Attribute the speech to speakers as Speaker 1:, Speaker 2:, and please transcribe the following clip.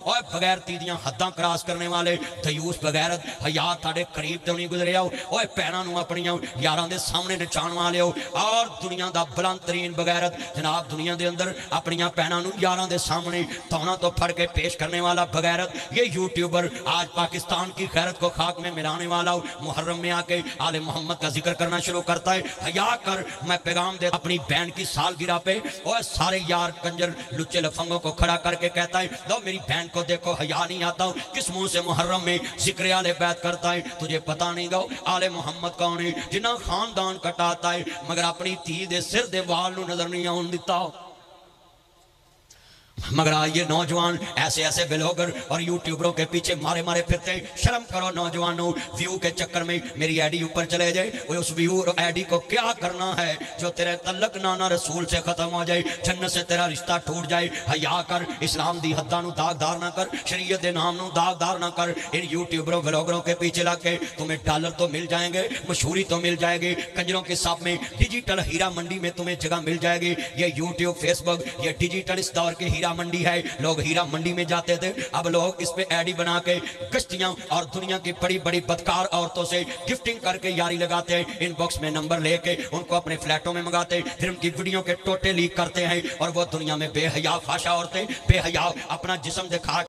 Speaker 1: اور بغیرتی دیاں حداں کراس کرنے والے دیوس بغیرت حیا تاڑے قریب تو نہیں گزرے آؤ اور پیران نو اپنیاں یاران دے سامنے نچان والے ہو اور دنیا دا بلند ترین بغیرت جناب دنیا دے اندر اپنیاں پیران نو یاران دے سامنے تونا تو پھڑ کے پیش کرنے والا بغیرت یہ یوٹیوبر آج پاکستان کی خیرت کو خاک میں ملانے والا ہو محرم میں آ کے آل محمد کا ذکر کرنا شروع کرتا ہے حیا کر میں پیغام دے اپنی بہن کی سالگرہ پہ اور سارے یار کنجر لچے لفنگوں کو کھڑا کر کے کہتا ہے لو میری بہن کو دیکھو حیا نہیں آتا ہوں کس منہ سے محرم میں ذکر آل بیت کرتا ہے تجھے پتہ نہیں گا آل محمد کون ہے جنہاں خاندان کٹاتا ہے مگر اپنی تھی دے سر دے وال نو نظر نہیں آن دیتا ہو مگر آئیے نوجوان ایسے ایسے بلاگر اور یوٹیوبروں کے پیچھے مارے مارے پھرتے شرم کرو نوجوانوں ویو کے چکر میں میری ایڈی اوپر چلے جائے وہ اس ویو اور ایڈی کو کیا کرنا ہے جو تیرے تعلق نانا رسول سے ختم ہو جائے جنت سے تیرا رشتہ ٹوٹ جائے حیا کر اسلام دی حداں نو داغدار نہ کر شریعت دے نام نو داغدار نہ کر ان یوٹیوبروں بلاگروں کے پیچھے لگ کے تمہیں ڈالر تو مل جائیں گے مشہوری تو مل جائے گی کنجروں کے ساتھ میں ڈیجیٹل ہیرا منڈی میں تمہیں جگہ مل جائے گی یہ یوٹیوب فیس بک یہ ڈیجیٹل اس دور کے ہیرا منڈی ہے لوگ ہیرا منڈی میں جاتے تھے اب لوگ اس پہ ایڈی بنا کے گشتیاں اور دنیا کی بڑی بڑی بدکار عورتوں سے گفٹنگ کر کے یاری لگاتے ہیں ان باکس میں نمبر لے کے ان کو اپنے فلیٹوں میں منگاتے ہیں پھر ان کی ویڈیو کے ٹوٹے لیک کرتے ہیں اور وہ دنیا میں بے حیا فاشا عورتیں بے حیا اپنا جسم دکھا